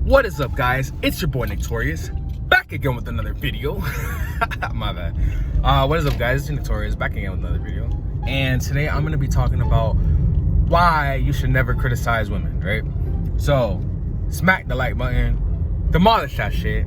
What is up, guys? It's your boy Torius, back again with another video. My bad. What is up, guys? It's Torius, back again with another video. And today I'm gonna be talking about why you should never criticize women, right? So, smack the like button, demolish that shit,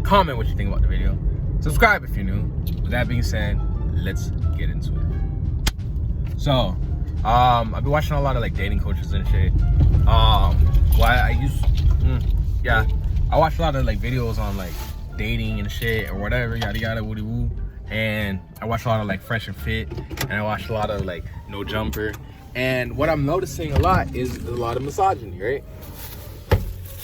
comment what you think about the video, subscribe if you're new. With that being said, let's get into it. So, I've been watching a lot of like dating coaches and shit. I watch a lot of like videos on like dating and shit or whatever, yada yada woody woo. And I watch a lot of like Fresh and Fit, and I watch a lot of like No Jumper. And what I'm noticing a lot is a lot of misogyny, right?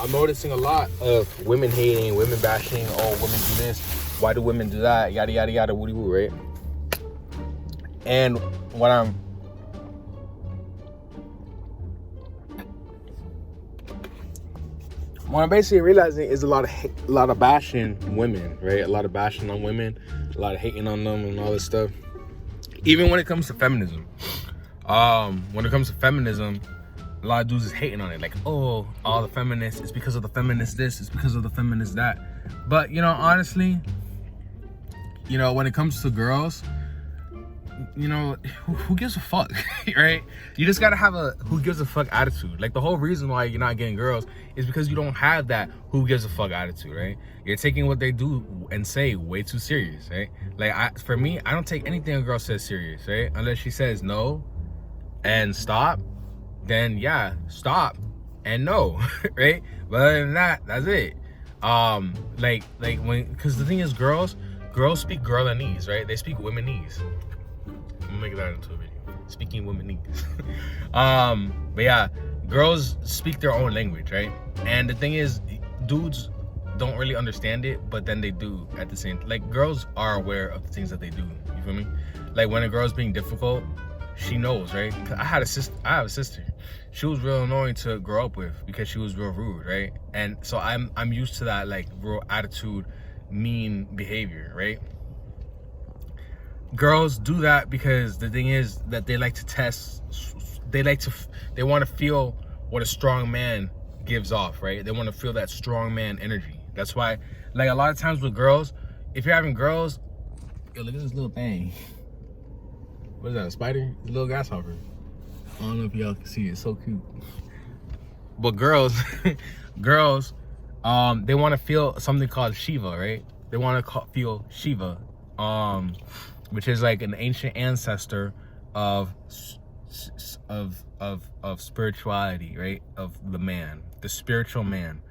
I'm noticing a lot of women hating, women bashing. Oh, women do this. Why do women do that? Yada yada yada woody woo, right? And what I'm basically realizing is a lot of bashing women, right? A lot of bashing on women, a lot of hating on them and all this stuff. Even when it comes to feminism, when it comes to feminism, a lot of dudes is hating on it. Like, oh, all the feminists, it's because of the feminists this, it's because of the feminists that. But, you know, honestly, you know, when it comes to girls, you know, who gives a fuck, right? You just gotta have a who gives a fuck attitude. Like, the whole reason why you're not getting girls is because you don't have that who gives a fuck attitude, right? You're taking what they do and say way too serious, right? Like, for me, I don't take anything a girl says serious, right? Unless she says no and stop, then yeah, stop and no, right? But other than that, that's it. Because the thing is, girls speak girlanese, right? They speak womenese. I'm gonna make that into a video. Speaking womenese. But yeah, girls speak their own language, right? And the thing is, dudes don't really understand it, but then they do at the same. Like, girls are aware of the things that they do. You feel me? Like, when a girl's being difficult, she knows, right? I have a sister. She was real annoying to grow up with because she was real rude, right? And so I'm used to that, like, real attitude, mean behavior, right? Girls do that because the thing is that they like to test, they want to feel what a strong man gives off, right? They want to feel that strong man energy. That's why, like, a lot of times with girls, if you're having girls, yo, look at this little thing. What is that, a spider? It's a little grasshopper. I don't know if y'all can see it. It's so cute. But girls, they want to feel something called Shiva, right? They want to feel Shiva, which is like an ancient ancestor of spirituality, right? Of the man, the spiritual man.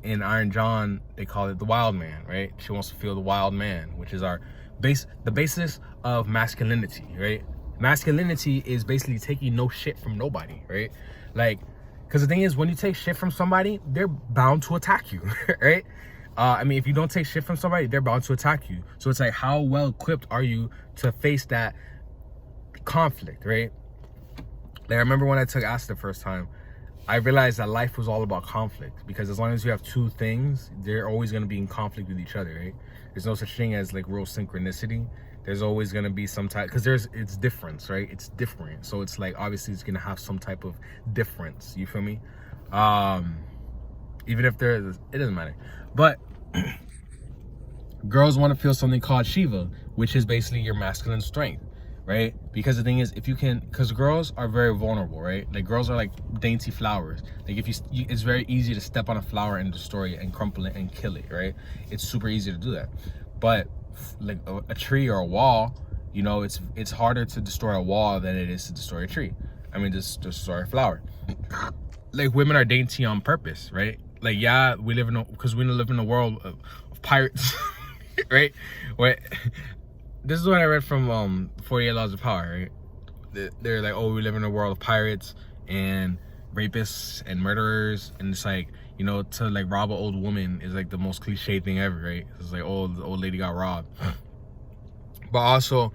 In Iron John, they call it the wild man, right? She wants to feel the wild man, which is the basis of masculinity, right? Masculinity is basically taking no shit from nobody, right? Like, because the thing is, when you take shit from somebody, they're bound to attack you, right? I mean, if you don't take shit from somebody, they're bound to attack you. So it's like, how well equipped are you to face that conflict, right? Like, I remember when I took acid the first time, I realized that life was all about conflict, because as long as you have two things, they're always going to be in conflict with each other, right? There's no such thing as like real synchronicity. There's always going to be some type, because it's difference, right? It's different. So it's like, obviously it's going to have some type of difference. You feel me? Even if it doesn't matter. But girls want to feel something called Shiva, which is basically your masculine strength, right? Because the thing is, because girls are very vulnerable, right? Like, girls are like dainty flowers. Like, it's very easy to step on a flower and destroy it and crumple it and kill it, right? It's super easy to do that. But like a tree or a wall, you know, it's harder to destroy a wall than it is to destroy a tree. I mean, just destroy a flower. Like, women are dainty on purpose, right? Like, yeah, we live in a world of pirates, right? This is what I read from 48 Laws of Power, right? They're like, oh, we live in a world of pirates and rapists and murderers, and it's like, you know, to like rob an old woman is like the most cliche thing ever, right? It's like, oh, the old lady got robbed. But also,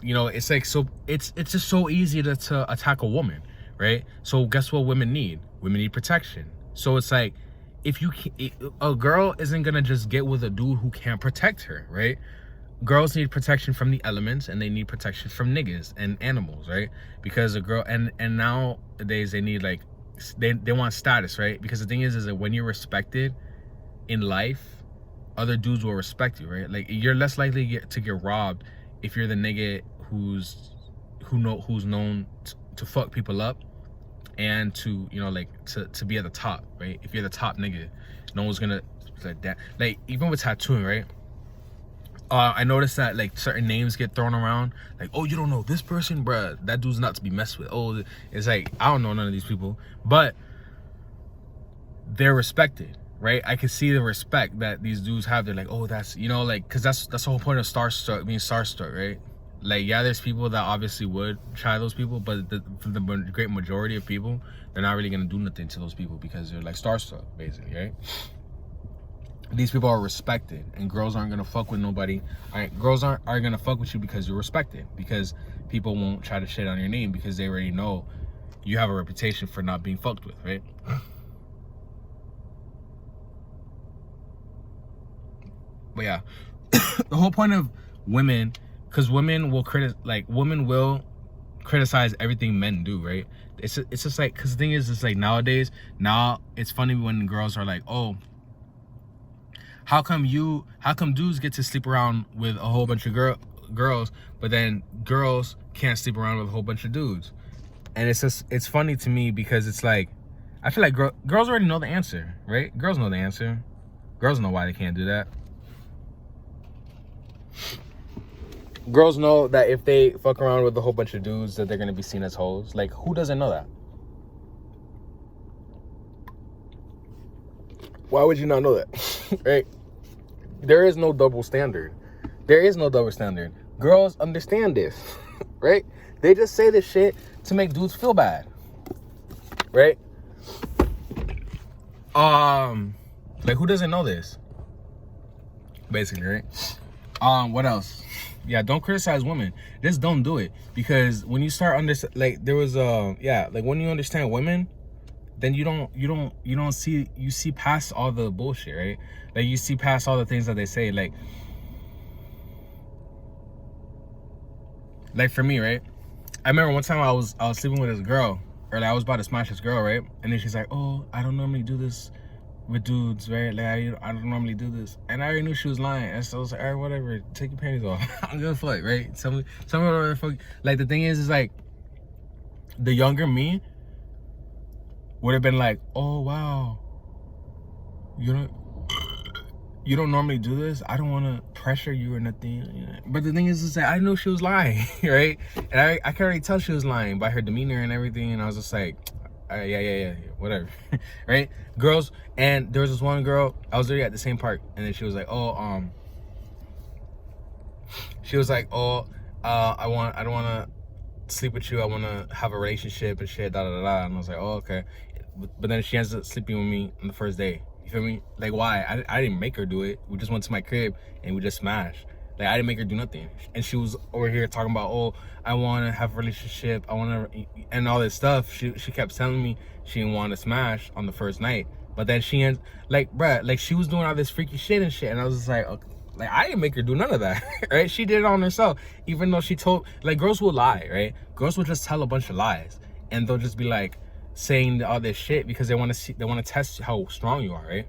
you know, it's like, so it's just so easy to attack a woman, right? So guess what women need? Women need protection. So it's like, a girl isn't gonna just get with a dude who can't protect her, right? girls need protection from the elements, and they need protection from niggas and animals, right? Because a girl, and nowadays they need like, they want status, right? Because the thing is that when you're respected in life, other dudes will respect you, right? Like, you're less likely to get robbed if you're the nigga who's known to fuck people up, and to, you know, like, to be at the top, right? If you're the top nigga, no one's gonna like that. Like, even with tattooing, right? I noticed that like certain names get thrown around, like, oh, you don't know this person, bruh, that dude's not to be messed with. Oh, it's like, I don't know none of these people, but they're respected, right? I can see the respect that these dudes have. They're like, oh, that's, you know, like, because that's the whole point of being starstruck, right? Like, yeah, there's people that obviously would try those people, but for the great majority of people, they're not really gonna do nothing to those people because they're like starstruck, basically, right? These people are respected, and girls aren't gonna fuck with nobody. All right, girls aren't gonna fuck with you because you're respected, because people won't try to shit on your name because they already know you have a reputation for not being fucked with, right? But yeah, the whole point of women, because women will criticize everything men do, right? It's just like, because the thing is, it's like nowadays, now it's funny when girls are like, oh, how come dudes get to sleep around with a whole bunch of girls, but then girls can't sleep around with a whole bunch of dudes? And it's funny to me, because it's like, I feel like girls already know the answer, right? Girls know the answer. Girls know why they can't do that. Girls know that if they fuck around with a whole bunch of dudes, that they're gonna be seen as hoes. Like, who doesn't know that? Why would you not know that? Right? There is no double standard. There is no double standard. Girls understand this, right? They just say this shit to make dudes feel bad, right? Like, who doesn't know this? Basically, right? What else? Yeah, don't criticize women. Just don't do it, because when you start like, there was like, when you understand women, then you see past all the bullshit, right? Like, you see past all the things that they say. Like for me, right? I remember one time I was sleeping with this girl, or like, I was about to smash this girl, right? And then she's like, oh, I don't normally do this with dudes, right? Like, I don't normally do this. And I already knew she was lying. And so I was like, all right, whatever, take your panties off. I'm gonna fuck, right? Tell me whatever the fuck. Like, the thing is like, the younger me would have been like, oh, wow, you don't normally do this. I don't want to pressure you or nothing. But the thing is that I knew she was lying, right? And I could already tell she was lying by her demeanor and everything. And I was just like, yeah, whatever, right? Girls, and there was this one girl, I was already at the same park, and then she was like, oh, I don't want to sleep with you. I want to have a relationship and shit, da da da da. And I was like, oh, okay. But then she ends up sleeping with me on the first day. You feel me? Like, why? I didn't make her do it. We just went to my crib and we just smashed. Like, I didn't make her do nothing. And she was over here talking about, oh, I want to have a relationship. I want to, and all this stuff. She kept telling me she didn't want to smash on the first night. But then she ends, like, bruh, like, she was doing all this freaky shit and shit. And I was just like, okay. Like, I didn't make her do none of that, right? She did it on herself, even though she told, like, girls will lie, right? Girls will just tell a bunch of lies, and they'll just be like saying all this shit because they want to test how strong you are, right?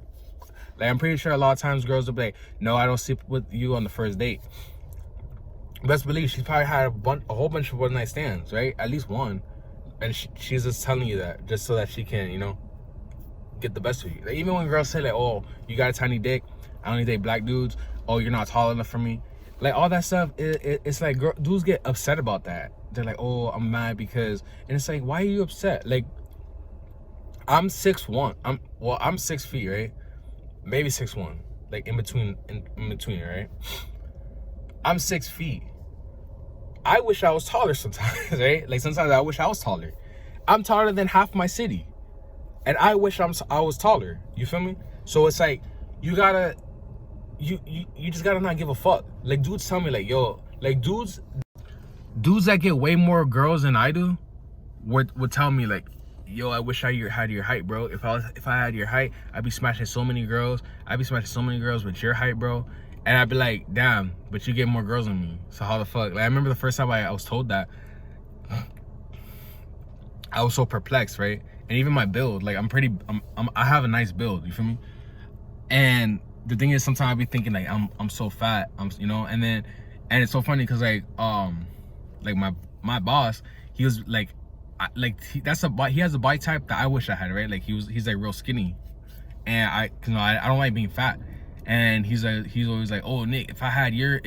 Like, I'm pretty sure a lot of times girls will be like, no, I don't sleep with you on the first date. Best believe she probably had a whole bunch of one night stands, right? At least one, and she's just telling you that just so that she can, you know, get the best of you. Like, even when girls say like, oh, you got a tiny dick, I only date black dudes, oh, you're not tall enough for me, like, all that stuff, it's like, dudes get upset about that. They're like, oh, I'm mad because, and it's like, why are you upset? Like, I'm 6'1", I'm 6 feet, right? Maybe 6'1", like in between, right? I'm 6 feet. I wish I was taller sometimes, right? Like, sometimes I wish I was taller. I'm taller than half my city, and I wish I was taller. You feel me? So it's like, you gotta, you just gotta not give a fuck. Like, dudes tell me like, yo, like, dudes that get way more girls than I do would tell me like, yo, I wish I had your height, bro. If I had your height, I'd be smashing so many girls. I'd be smashing so many girls with your height, bro. And I'd be like, damn, but you get more girls than me. So how the fuck? Like, I remember the first time I was told that, I was so perplexed, right? And even my build, like I have a nice build, you feel me? And the thing is, sometimes I be thinking like I'm so fat, you know, and it's so funny because like my boss, he was like, he has a body type that I wish I had, right? Like he's like real skinny, and I don't like being fat, and he's always like, oh Nick, if I had your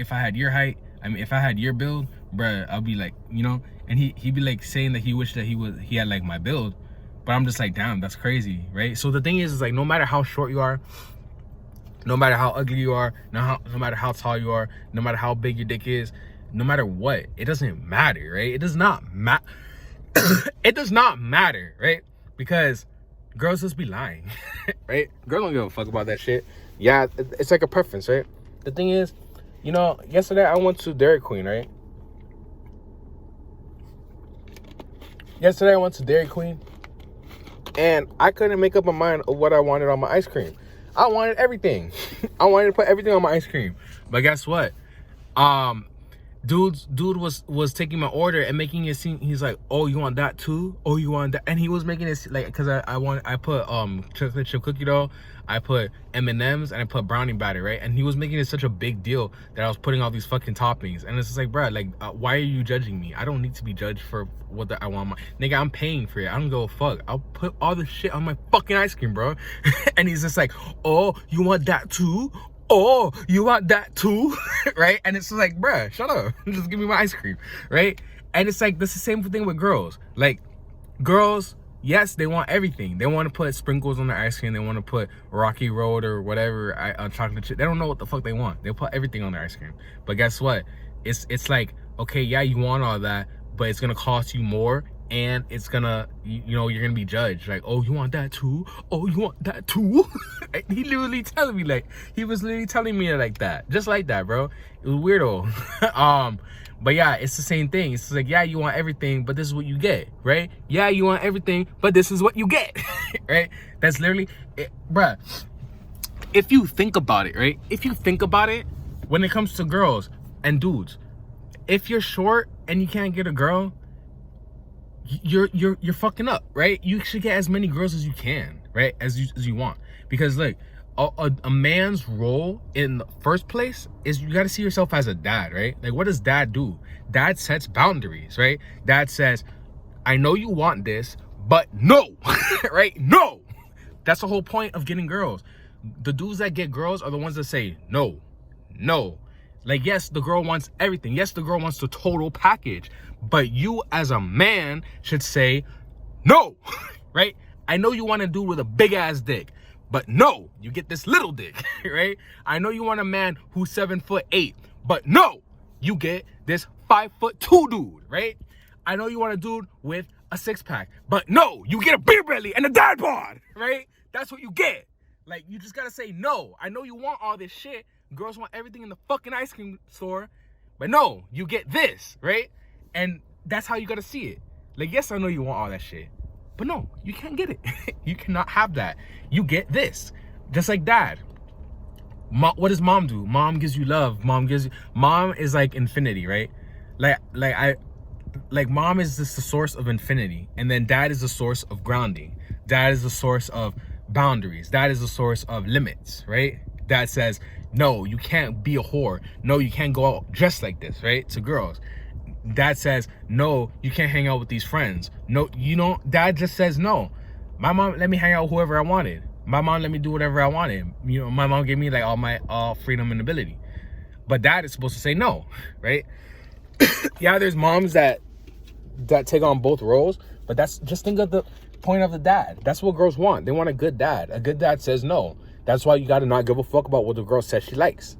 height, I mean if I had your build, bruh, I'll be like, you know, and he'd be like saying that he wished that he had like my build, but I'm just like, damn, that's crazy, right? So the thing is like, no matter how short you are, no matter how ugly you are, no matter how tall you are, no matter how big your dick is, no matter what, it doesn't matter, right? It does not matter. It does not matter, right? Because girls just be lying, right? Girls don't give a fuck about that shit. Yeah, it's like a preference, right? The thing is, you know, yesterday I went to Dairy Queen, right? Yesterday I went to Dairy Queen, and I couldn't make up my mind of what I wanted on my ice cream. I wanted everything. I wanted to put everything on my ice cream. But guess what? Dude was taking my order and making it seem, he's like, oh, you want that too? Oh, you want that? And he was making it like, because I put chocolate chip cookie dough, I put M&Ms, and I put brownie batter, right? And he was making it such a big deal that I was putting all these fucking toppings. And it's just like, bro, like why are you judging me? I don't need to be judged for what I want. Nigga, I'm paying for it. I don't give a fuck. I'll put all the shit on my fucking ice cream, bro. And he's just like, oh, you want that too? Oh, you want that too? Right? And it's like, bruh, shut up. Just give me my ice cream, right? And it's like, that's the same thing with girls. Like, girls, yes, they want everything. They want to put sprinkles on their ice cream. They want to put Rocky Road or whatever chocolate chip. They don't know what the fuck they want. They put everything on their ice cream. But guess what? It's like, okay, yeah, you want all that, but it's gonna cost you more, and it's gonna, you know, you're gonna be judged. Like, oh, you want that too? Oh, you want that too? He literally telling me, like, he was literally telling me like that, just like that, bro. It was weirdo. But yeah, it's the same thing. It's like, yeah, you want everything, but this is what you get, right? Yeah, you want everything, but this is what you get, right? That's literally it, bruh. If you think about it, right? If you think about it, when it comes to girls and dudes, if you're short and you can't get a girl, you're fucking up, right? You should get as many girls as you can, right? As you want, because look, a man's role in the first place is you got to see yourself as a dad, right? Like, what does dad do? Dad sets boundaries, right? Dad says, I know you want this, but no, right? No. That's the whole point of getting girls. The dudes that get girls are the ones that say no. Like, yes, the girl wants everything. Yes, the girl wants the total package, but you as a man should say no, right? I know you want a dude with a big ass dick, but no, you get this little dick, right? I know you want a man who's 7'8", but no, you get this 5'2" dude, right? I know you want a dude with a 6-pack, but no, you get a beer belly and a dad bod, right? That's what you get. Like, you just gotta say no. I know you want all this shit. Girls want everything in the fucking ice cream store, but no, you get this, right? And that's how you gotta see it. Like, yes, I know you want all that shit, but no, you can't get it. You cannot have that. You get this. Just like dad. What does mom do? Mom gives you love. Mom is like infinity, right? Like mom is just the source of infinity, and then dad is the source of grounding. Dad is the source of boundaries. Dad is the source of limits, right? Dad says, no, you can't be a whore. No, you can't go out dressed like this, right? To girls. Dad says, no, you can't hang out with these friends. No, you know, dad just says no. My mom let me hang out with whoever I wanted. My mom let me do whatever I wanted. You know, my mom gave me like all freedom and ability. But dad is supposed to say no, right? Yeah, there's moms that take on both roles, but that's, just think of the point of the dad. That's what girls want. They want a good dad. A good dad says no. That's why you gotta not give a fuck about what the girl says she likes.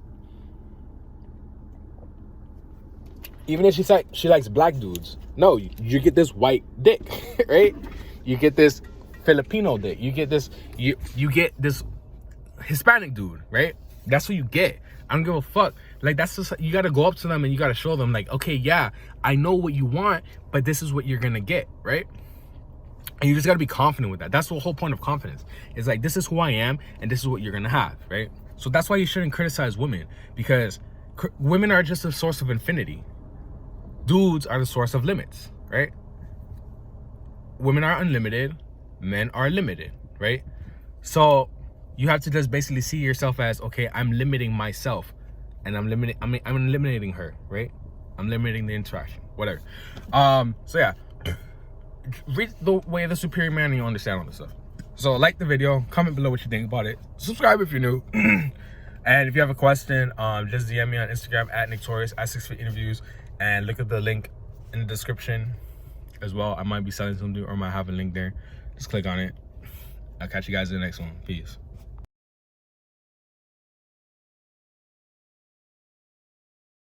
Even if she likes black dudes, no, you get this white dick, right? You get this Filipino dick. You get this you get this Hispanic dude, right? That's what you get. I don't give a fuck. Like, that's just, you gotta go up to them and you gotta show them, like, okay, yeah, I know what you want, but this is what you're gonna get, right? And you just gotta be confident with that. That's the whole point of confidence. It's like, this is who I am and this is what you're gonna have, right? So that's why you shouldn't criticize women, because women are just a source of infinity. Dudes are the source of limits, right? Women are unlimited, men are limited, right? So you have to just basically see yourself as, okay, I'm limiting myself, and I'm eliminating her, right? I'm limiting the interaction, whatever. So yeah, read the way of the superior man and you understand all this stuff. So like the video, comment below what you think about it, subscribe if you're new, and if you have a question, just DM me on Instagram at Torius at 6 Feet Interviews, and look at the link in the description as well. I might be selling something or might have a link there. Just click on it. I'll catch you guys in the next one. Peace.